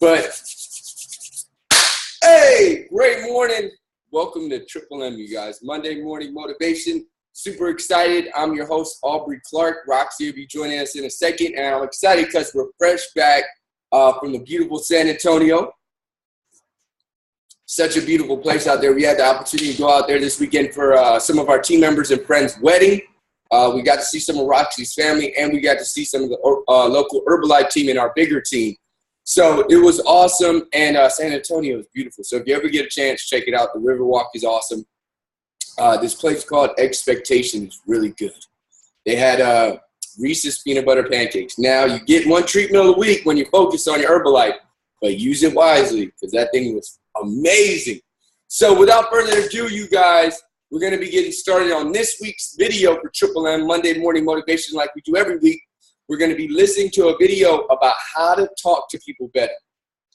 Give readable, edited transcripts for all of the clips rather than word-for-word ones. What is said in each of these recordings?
But hey, great morning. Welcome to Triple M, you guys. Monday morning motivation. Super excited. I'm your host, Aubrey Clarke. Roxy will be joining us in a second. And I'm excited because we're fresh back from the beautiful San Antonio. Such a beautiful place out there. We had the opportunity to go out there this weekend for some of our team members and friends' wedding. We got to see some of Roxy's family, and we got to see some of the local Herbalife team and our bigger team. So it was awesome, and San Antonio is beautiful. So if you ever get a chance, check it out. The Riverwalk is awesome. This place called Expectation is really good. They had Reese's peanut butter pancakes. Now, you get one treat meal a week when you focus on your Herbalife, but use it wisely because that thing was amazing. So without further ado, you guys, we're going to be getting started on this week's video for Triple M Monday Morning Motivation like we do every week. We're going to be listening to a video about how to talk to people better.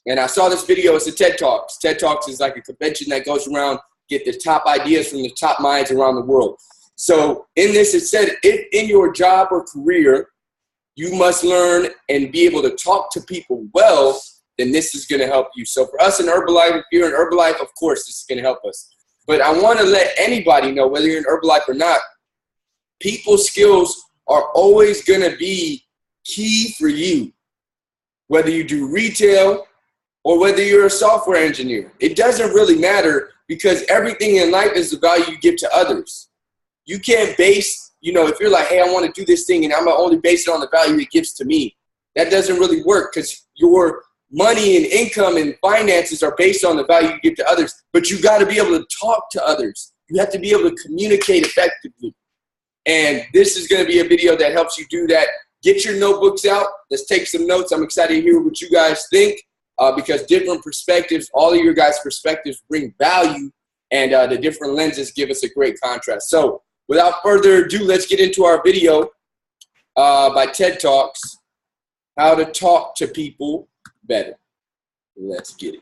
And I saw this video. It's a TED Talks. TED Talks is like a convention that goes around, get the top ideas from the top minds around the world. So in this, it said, if in your job or career, you must learn and be able to talk to people well, then this is going to help you. So for us in Herbalife, if you're in Herbalife, of course, this is going to help us. But I want to let anybody know, whether you're in Herbalife or not, people skills are always going to be key for you. Whether you do retail or whether you're a software engineer, it doesn't really matter because everything in life is the value you give to others. You can't base, if you're like, hey, I want to do this thing and I'm going to only base it on the value it gives to me. That doesn't really work because your money and income and finances are based on the value you give to others, but you got to be able to talk to others. You have to be able to communicate effectively. And this is going to be a video that helps you do that. Get your notebooks out. Let's take some notes. I'm excited to hear what you guys think because different perspectives, all of your guys' perspectives bring value, and the different lenses give us a great contrast. So without further ado, let's get into our video by TED Talks, how to talk to people better. Let's get it.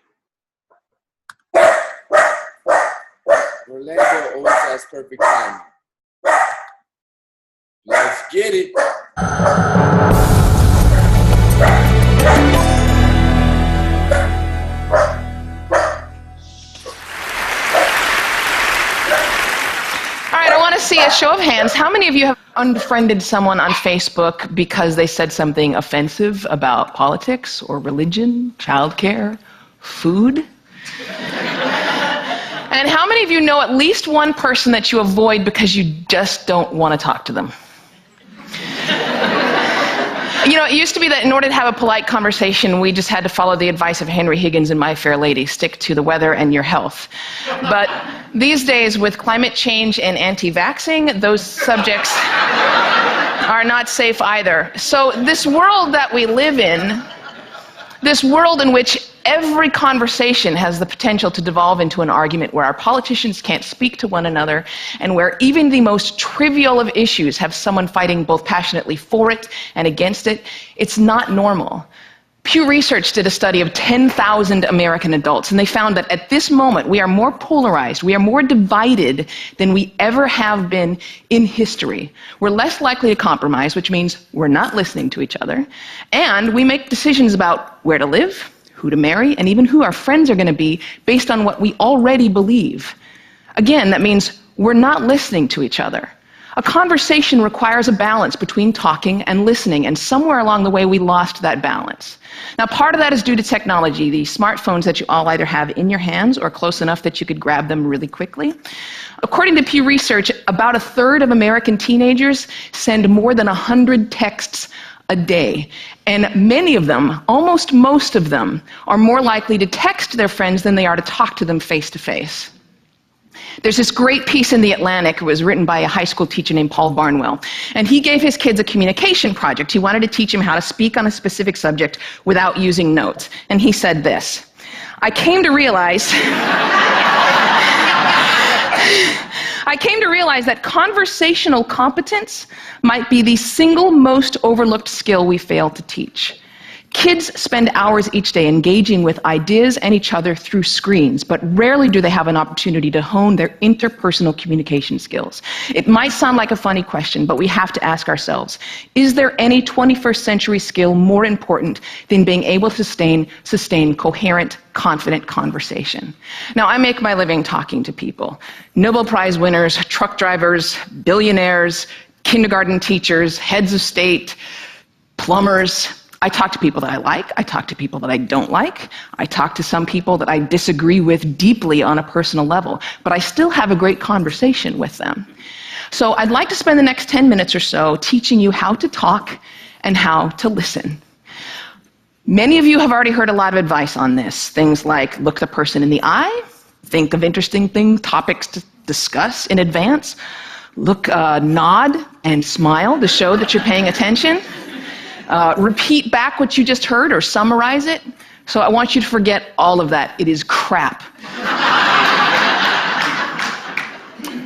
Orlando always has perfect timing. Let's get it. All right, I want to see a show of hands. How many of you have unfriended someone on Facebook because they said something offensive about politics or religion, childcare, food? And how many of you know at least one person that you avoid because you just don't want to talk to them? It used to be that in order to have a polite conversation, we just had to follow the advice of Henry Higgins and My Fair Lady, stick to the weather and your health. But these days, with climate change and anti-vaxxing, those subjects are not safe either. So this world that we live in, this world in which every conversation has the potential to devolve into an argument, where our politicians can't speak to one another, and where even the most trivial of issues have someone fighting both passionately for it and against it, it's not normal. Pew Research did a study of 10,000 American adults, and they found that at this moment we are more polarized, we are more divided than we ever have been in history. We're less likely to compromise, which means we're not listening to each other, and we make decisions about where to live, who to marry, and even who our friends are going to be based on what we already believe. Again, that means we're not listening to each other. A conversation requires a balance between talking and listening, and somewhere along the way we lost that balance. Now, part of that is due to technology, the smartphones that you all either have in your hands or close enough that you could grab them really quickly. According to Pew Research, about a third of American teenagers send more than 100 texts a day. And many of them, almost most of them, are more likely to text their friends than they are to talk to them face to face. There's this great piece in The Atlantic. It was written by a high school teacher named Paul Barnwell. And he gave his kids a communication project. He wanted to teach them how to speak on a specific subject without using notes. And he said this: I came to realize that conversational competence might be the single most overlooked skill we fail to teach. Kids spend hours each day engaging with ideas and each other through screens, but rarely do they have an opportunity to hone their interpersonal communication skills. It might sound like a funny question, but we have to ask ourselves, is there any 21st century skill more important than being able to sustain coherent, confident conversation? Now, I make my living talking to people. Nobel Prize winners, truck drivers, billionaires, kindergarten teachers, heads of state, plumbers. I talk to people that I like, I talk to people that I don't like, I talk to some people that I disagree with deeply on a personal level, but I still have a great conversation with them. So I'd like to spend the next 10 minutes or so teaching you how to talk and how to listen. Many of you have already heard a lot of advice on this. Things like look the person in the eye, think of interesting topics to discuss in advance, nod and smile to show that you're paying attention. Repeat back what you just heard or summarize it. So I want you to forget all of that. It is crap.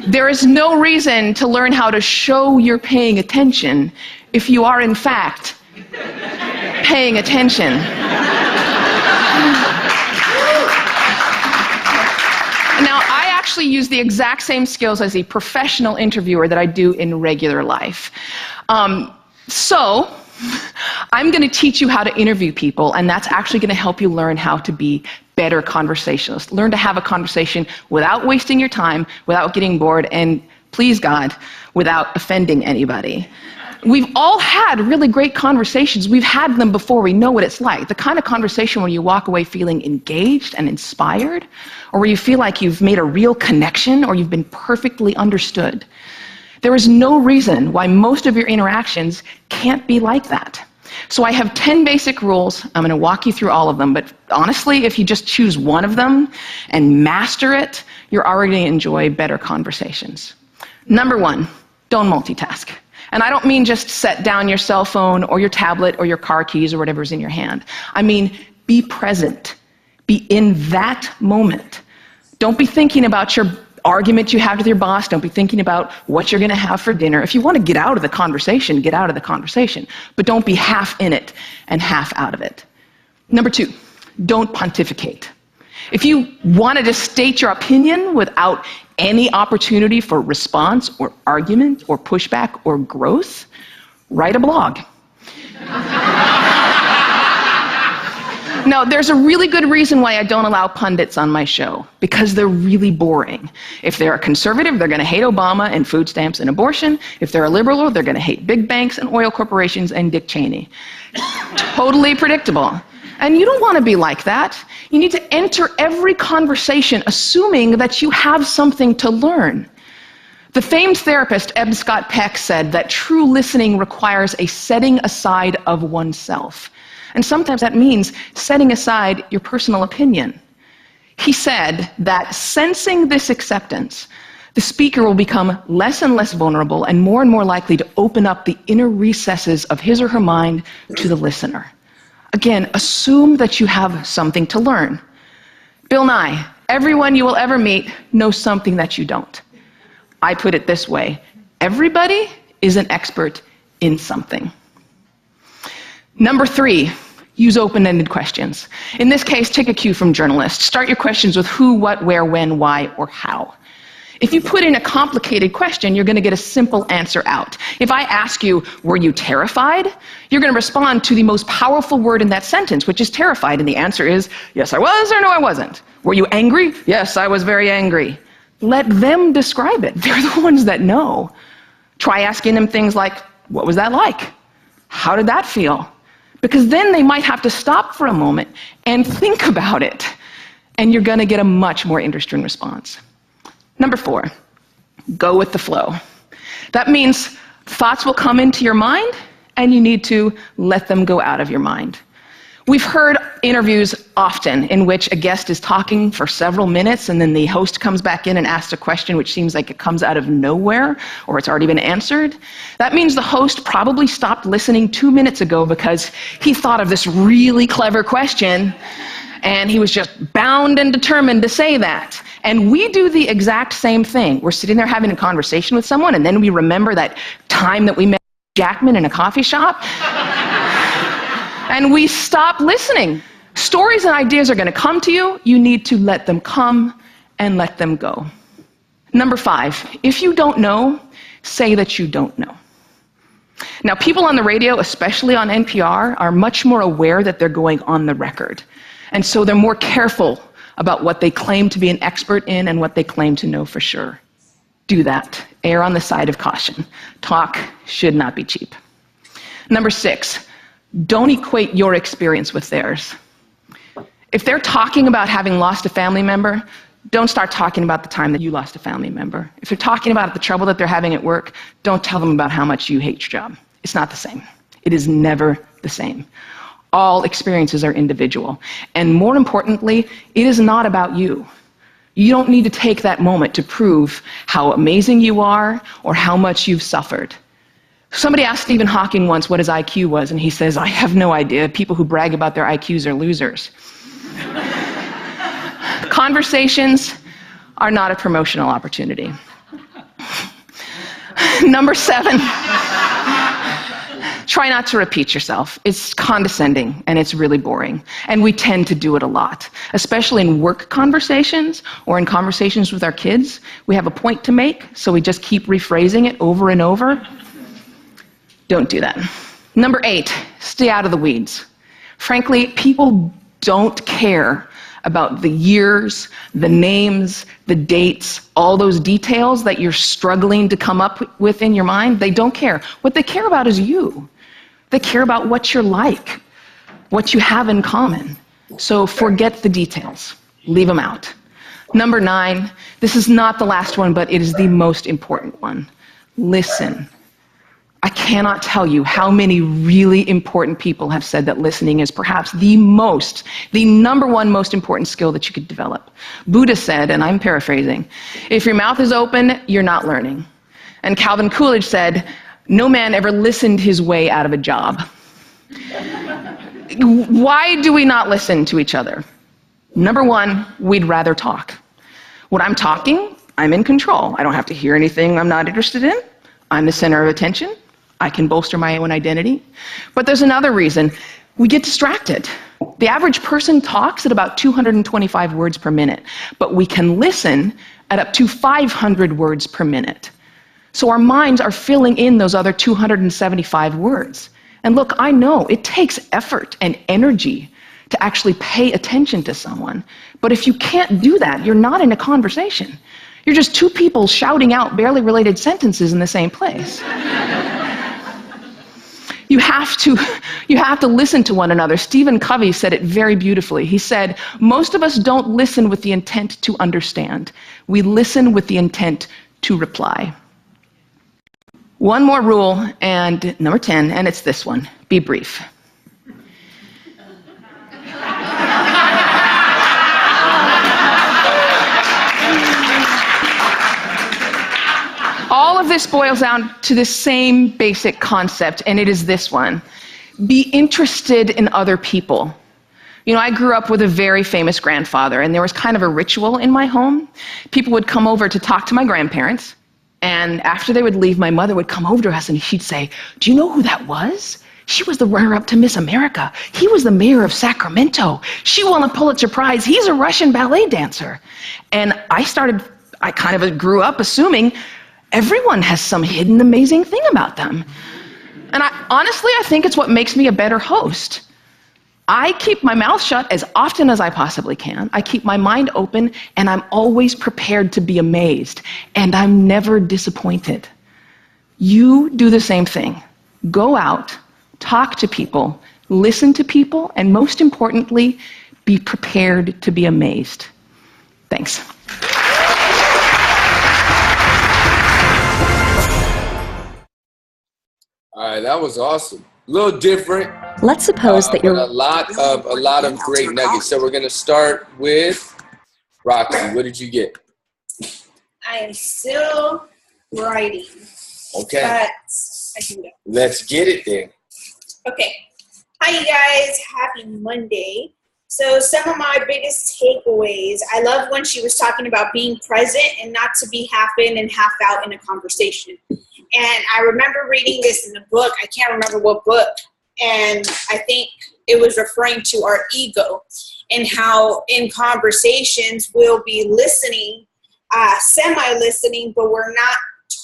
There is no reason to learn how to show you're paying attention if you are, in fact, paying attention. Now, I actually use the exact same skills as a professional interviewer that I do in regular life. So I'm going to teach you how to interview people, and that's actually going to help you learn how to be better conversationalists. Learn to have a conversation without wasting your time, without getting bored, and please God, without offending anybody. We've all had really great conversations. We've had them before. We know what it's like. The kind of conversation where you walk away feeling engaged and inspired, or where you feel like you've made a real connection or you've been perfectly understood. There is no reason why most of your interactions can't be like that. So I have 10 basic rules. I'm going to walk you through all of them, but honestly, if you just choose one of them and master it, you're already going to enjoy better conversations. Number 1, don't multitask. And I don't mean just set down your cell phone or your tablet or your car keys or whatever's in your hand. I mean, be present. Be in that moment. Don't be thinking about your argument you have with your boss. Don't be thinking about what you're going to have for dinner. If you want to get out of the conversation, get out of the conversation. But don't be half in it and half out of it. Number 2, don't pontificate. If you wanted to state your opinion without any opportunity for response or argument or pushback or growth, write a blog. Now, there's a really good reason why I don't allow pundits on my show, because they're really boring. If they're a conservative, they're going to hate Obama and food stamps and abortion. If they're a liberal, they're going to hate big banks and oil corporations and Dick Cheney. Totally predictable. And you don't want to be like that. You need to enter every conversation assuming that you have something to learn. The famed therapist Eb Scott Peck said that true listening requires a setting aside of oneself. And sometimes that means setting aside your personal opinion. He said that sensing this acceptance, the speaker will become less and less vulnerable and more likely to open up the inner recesses of his or her mind to the listener. Again, assume that you have something to learn. Bill Nye, everyone you will ever meet knows something that you don't. I put it this way, everybody is an expert in something. Number 3, use open-ended questions. In this case, take a cue from journalists. Start your questions with who, what, where, when, why, or how. If you put in a complicated question, you're going to get a simple answer out. If I ask you, were you terrified? You're going to respond to the most powerful word in that sentence, which is terrified, and the answer is, yes, I was, or no, I wasn't. Were you angry? Yes, I was very angry. Let them describe it. They're the ones that know. Try asking them things like, what was that like? How did that feel? Because then they might have to stop for a moment and think about it, and you're going to get a much more interesting response. Number 4, go with the flow. That means thoughts will come into your mind, and you need to let them go out of your mind. We've heard interviews often in which a guest is talking for several minutes and then the host comes back in and asks a question which seems like it comes out of nowhere or it's already been answered. That means the host probably stopped listening 2 minutes ago because he thought of this really clever question and he was just bound and determined to say that. And we do the exact same thing. We're sitting there having a conversation with someone and then we remember that time that we met Jackman in a coffee shop. And we stop listening. Stories and ideas are going to come to you. You need to let them come and let them go. Number 5, if you don't know, say that you don't know. Now, people on the radio, especially on NPR, are much more aware that they're going on the record. And so they're more careful about what they claim to be an expert in and what they claim to know for sure. Do that. Err on the side of caution. Talk should not be cheap. Number 6, don't equate your experience with theirs. If they're talking about having lost a family member, don't start talking about the time that you lost a family member. If they're talking about the trouble that they're having at work, don't tell them about how much you hate your job. It's not the same. It is never the same. All experiences are individual. And more importantly, it is not about you. You don't need to take that moment to prove how amazing you are or how much you've suffered. Somebody asked Stephen Hawking once what his IQ was, and he says, I have no idea. People who brag about their IQs are losers. Conversations are not a promotional opportunity. Number 7, try not to repeat yourself. It's condescending and it's really boring. And we tend to do it a lot, especially in work conversations or in conversations with our kids. We have a point to make, so we just keep rephrasing it over and over. Don't do that. Number 8, stay out of the weeds. Frankly, people don't care about the years, the names, the dates, all those details that you're struggling to come up with in your mind. They don't care. What they care about is you. They care about what you're like, what you have in common. So forget the details. Leave them out. Number 9, this is not the last one, but it is the most important one. Listen. I cannot tell you how many really important people have said that listening is perhaps the number one most important skill that you could develop. Buddha said, and I'm paraphrasing, if your mouth is open, you're not learning. And Calvin Coolidge said, no man ever listened his way out of a job. Why do we not listen to each other? Number 1, we'd rather talk. When I'm talking, I'm in control. I don't have to hear anything I'm not interested in. I'm the center of attention. I can bolster my own identity. But there's another reason. We get distracted. The average person talks at about 225 words per minute, but we can listen at up to 500 words per minute. So our minds are filling in those other 275 words. And look, I know it takes effort and energy to actually pay attention to someone. But if you can't do that, you're not in a conversation. You're just two people shouting out barely related sentences in the same place. You have to listen to one another. Stephen Covey said it very beautifully. He said, most of us don't listen with the intent to understand. We listen with the intent to reply. One more rule, and number 10, and it's this one. Be brief. All of this boils down to the same basic concept, and it is this one. Be interested in other people. You know, I grew up with a very famous grandfather, and there was kind of a ritual in my home. People would come over to talk to my grandparents, and after they would leave, my mother would come over to us, and she'd say, do you know who that was? She was the runner-up to Miss America. He was the mayor of Sacramento. She won a Pulitzer Prize. He's a Russian ballet dancer. And I kind of grew up assuming everyone has some hidden amazing thing about them. And honestly, I think it's what makes me a better host. I keep my mouth shut as often as I possibly can. I keep my mind open, and I'm always prepared to be amazed, and I'm never disappointed. You do the same thing. Go out, talk to people, listen to people, and most importantly, be prepared to be amazed. Thanks. All right, that was awesome. A little different. Let's suppose that you're a lot of great nuggets. So we're gonna start with Roxy. What did you get? I am still writing. Okay. But I can go. Let's get it then. Okay. Hi, you guys. Happy Monday. So some of my biggest takeaways, I love when she was talking about being present and not to be half in and half out in a conversation. And I remember reading this in a book. I can't remember what book. And I think it was referring to our ego and how in conversations we'll be listening, semi-listening, but we're not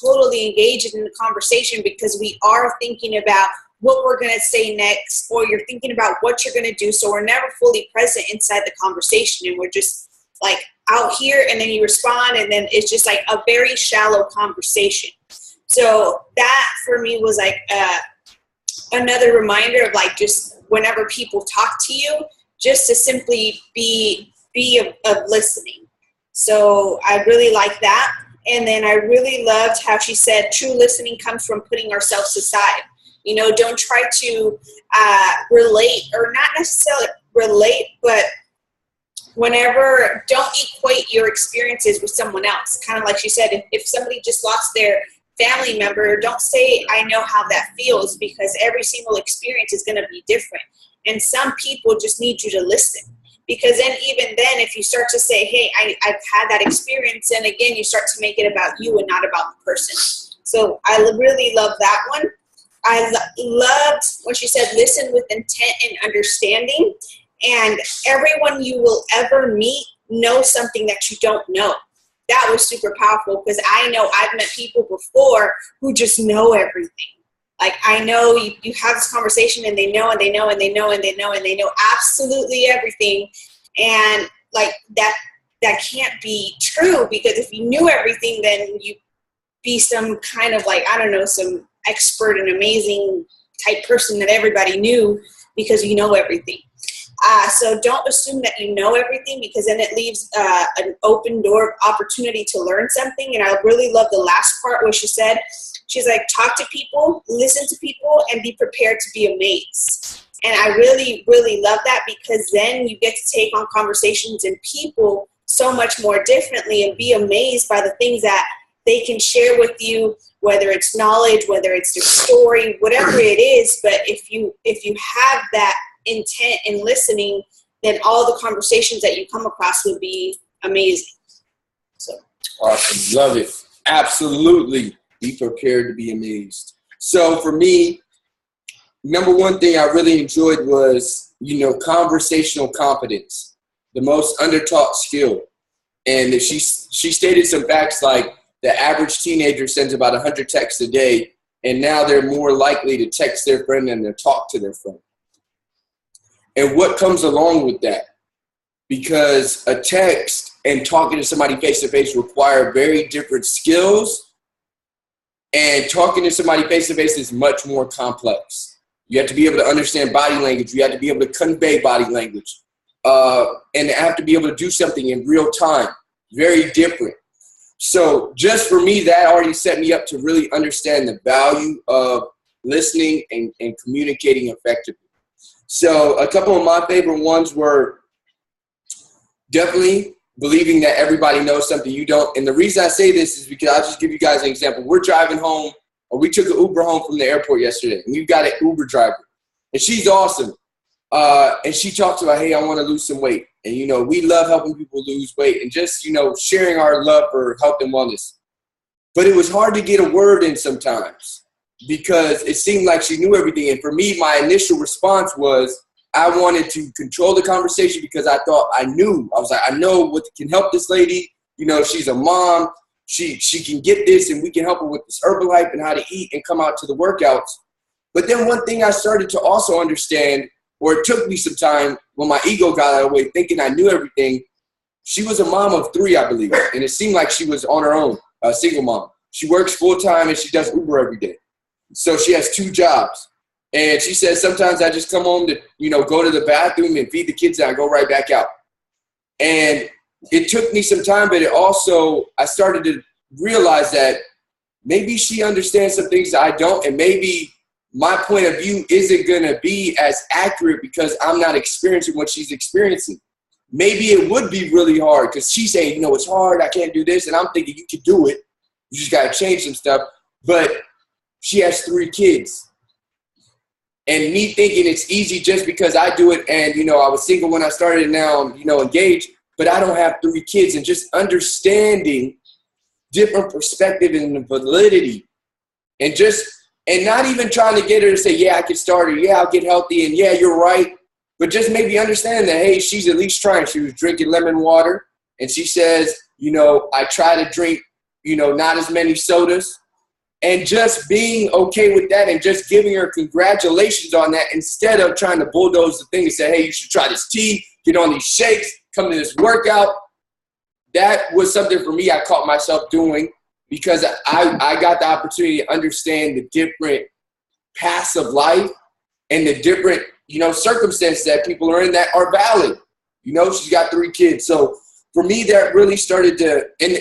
totally engaged in the conversation because we are thinking about what we're going to say next, or you're thinking about what you're going to do. So we're never fully present inside the conversation, and we're just like out here, and then you respond, and then it's just like a very shallow conversation. So that for me was like another reminder of like, just whenever people talk to you, just to simply be of listening. So I really like that. And then I really loved how she said true listening comes from putting ourselves aside. You know, don't try to relate, or not necessarily relate, but whenever, don't equate your experiences with someone else. Kind of like she said, if somebody just lost their family member, don't say, I know how that feels, because every single experience is going to be different. And some people just need you to listen. Because then, even then, if you start to say, hey, I've had that experience, and again, you start to make it about you and not about the person. So I really love that one. I loved when she said, listen with intent and understanding. And everyone you will ever meet knows something that you don't know. That was super powerful, because I know I've met people before who just know everything. Like, I know you have this conversation and they know, and they know, and they know, and they know, and they know absolutely everything. And like that can't be true, because if you knew everything, then you'd be some kind of like, I don't know, some expert and amazing type person that everybody knew, because you know everything. So don't assume that you know everything, because then it leaves an open door opportunity to learn something. And I really love the last part where she said, she's like, talk to people, listen to people, and be prepared to be amazed. And I really, really love that, because then you get to take on conversations and people so much more differently, and be amazed by the things that they can share with you, whether it's knowledge, whether it's their story, whatever it is. But if you have that intent in listening, then all the conversations that you come across would be amazing. So awesome. Love it. Absolutely. Be prepared to be amazed. So for me, number one thing I really enjoyed was, conversational competence, the most undertaught skill. And she stated some facts like the average teenager sends about 100 texts a day, and now they're more likely to text their friend than to talk to their friend. And what comes along with that? Because a text and talking to somebody face-to-face require very different skills, and talking to somebody face-to-face is much more complex. You have to be able to understand body language. You have to be able to convey body language. And have to be able to do something in real time. Very different. So just for me, that already set me up to really understand the value of listening and communicating effectively. So a couple of my favorite ones were definitely believing that everybody knows something you don't. And the reason I say this is because I'll just give you guys an example. We're driving home, or we took an Uber home from the airport yesterday, and we've got an Uber driver, and she's awesome. And she talks about, hey, I want to lose some weight. And, we love helping people lose weight and just, sharing our love for health and wellness. But it was hard to get a word in sometimes, because it seemed like she knew everything. And for me, my initial response was I wanted to control the conversation, because I thought I knew. I was like, I know what can help this lady. She's a mom. She can get this, and we can help her with this Herbalife and how to eat and come out to the workouts. But then one thing I started to also understand, or it took me some time when my ego got out of the way, thinking I knew everything. She was a mom of 3, I believe, and it seemed like she was on her own, a single mom. She works full-time, and she does Uber every day. So she has 2 jobs. And she says, sometimes I just come home to, go to the bathroom and feed the kids, and I go right back out. And it took me some time, but I started to realize that maybe she understands some things that I don't, and maybe my point of view isn't going to be as accurate because I'm not experiencing what she's experiencing. Maybe it would be really hard, because she's saying, it's hard, I can't do this. And I'm thinking, you can do it. You just got to change some stuff. But she has 3 kids. And me thinking it's easy just because I do it. And, I was single when I started, and now I'm, engaged. But I don't have 3 kids. And just understanding different perspective and validity. And just And not even trying to get her to say, yeah, I can start her. Yeah, I'll get healthy. And yeah, you're right. But just maybe understand that, hey, she's at least trying. She was drinking lemon water. And she says, you know, I try to drink, you know, not as many sodas. And just being okay with that and just giving her congratulations on that instead of trying to bulldoze the thing and say, hey, you should try this tea, get on these shakes, come to this workout. That was something for me I caught myself doing because I got the opportunity to understand the different paths of life and the different, you know, circumstances that people are in that are valid. You know, she's got 3 kids. So for me, that really started to, and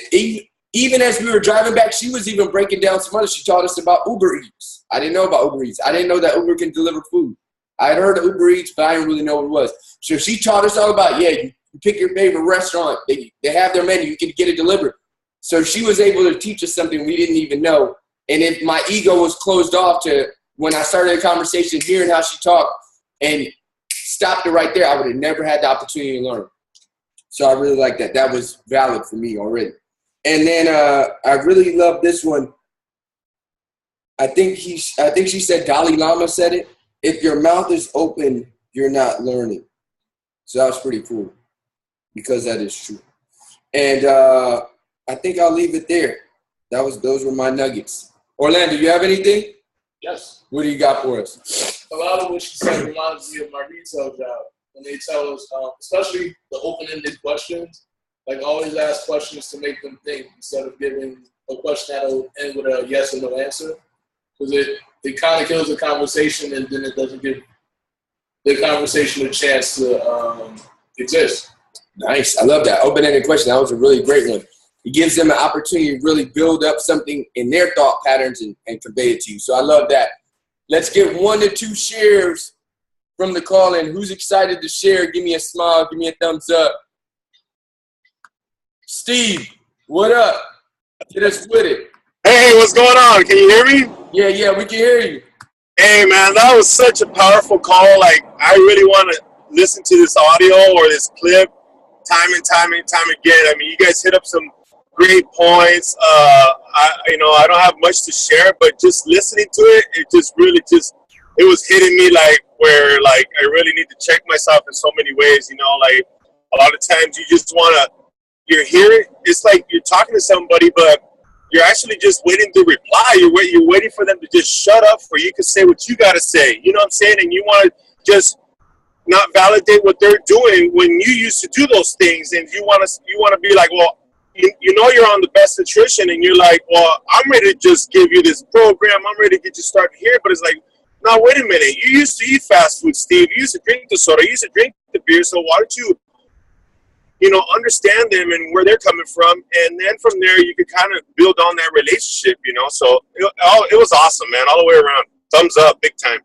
even as we were driving back, she was even breaking down some other. She taught us about Uber Eats. I didn't know about Uber Eats. I didn't know that Uber can deliver food. I had heard of Uber Eats, but I didn't really know what it was. So she taught us all about, yeah, you pick your favorite restaurant. They have their menu. You can get it delivered. So she was able to teach us something we didn't even know. And if my ego was closed off to when I started a conversation, hearing how she talked and stopped it right there, I would have never had the opportunity to learn. So I really like that. That was valid for me already. And then I really love this one. I think she said Dalai Lama said it. If your mouth is open, you're not learning. So that was pretty cool because that is true. And I think I'll leave it there. Those were my nuggets. Orlando, you have anything? Yes. What do you got for us? A lot of what she said reminds me of my retail job. When they tell us, especially the open-ended questions, like always ask questions to make them think instead of giving a question that'll end with a yes or no answer. Because it kind of kills the conversation and then it doesn't give the conversation a chance to exist. Nice. I love that. Open-ended question. That was a really great one. It gives them an opportunity to really build up something in their thought patterns and convey it to you. So I love that. Let's get 1 to 2 shares from the call-in. Who's excited to share? Give me a smile. Give me a thumbs up. Steve, what up? Get us with it. Hey, what's going on? Can you hear me? Yeah, we can hear you. Hey, man, that was such a powerful call. Like, I really want to listen to this audio or this clip time and time again. I mean, you guys hit up some great points. I don't have much to share, but just listening to it, it was hitting me like where like I really need to check myself in so many ways. You know, like a lot of times you just you're hearing. It's like you're talking to somebody, but you're actually just waiting to reply. You're waiting for them to just shut up for you to say what you got to say. You know what I'm saying? And you want to just not validate what they're doing when you used to do those things, and you want to be like, well, you know you're on the best nutrition, and you're like, well, I'm ready to just give you this program. I'm ready to get you started here. But it's like, no, wait a minute. You used to eat fast food, Steve. You used to drink the soda. You used to drink the beer. So why don't you, understand them and where they're coming from, and then from there you could kind of build on that relationship. So it was awesome, man, all the way around. Thumbs up, big time.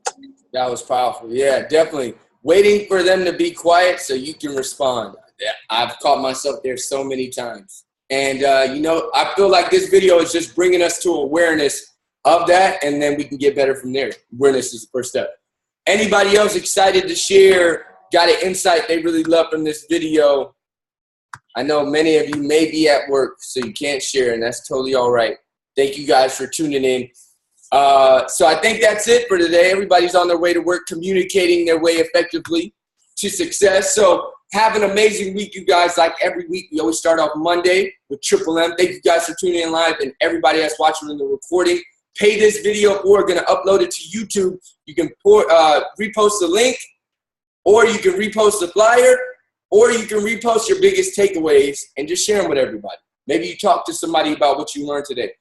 That was powerful. Yeah, definitely. Waiting for them to be quiet so you can respond. Yeah, I've caught myself there so many times. And, I feel like this video is just bringing us to awareness of that, and then we can get better from there. Awareness is the first step. Anybody else excited to share, got an insight they really love from this video? I know many of you may be at work, so you can't share, and that's totally all right. Thank you guys for tuning in. So I think that's it for today. Everybody's on their way to work, communicating their way effectively to success. So have an amazing week, you guys. Like every week, we always start off Monday with Triple M. Thank you guys for tuning in live, and everybody that's watching in the recording. Pay this video for. We're going to upload it to YouTube. You can repost the link, or you can repost the flyer, or you can repost your biggest takeaways and just share them with everybody. Maybe you talk to somebody about what you learned today,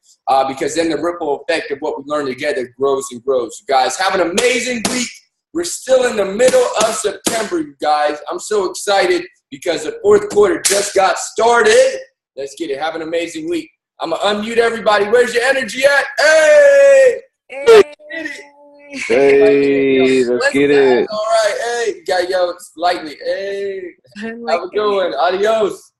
because then the ripple effect of what we learned together grows and grows. You guys have an amazing week. We're still in the middle of September, you guys. I'm so excited because the fourth quarter just got started. Let's get it. Have an amazing week. I'm going to unmute everybody. Where's your energy at? Hey! Hey, let's get it. All right. Hey, you got to yell lightly. Hey. Have a good one. Adios.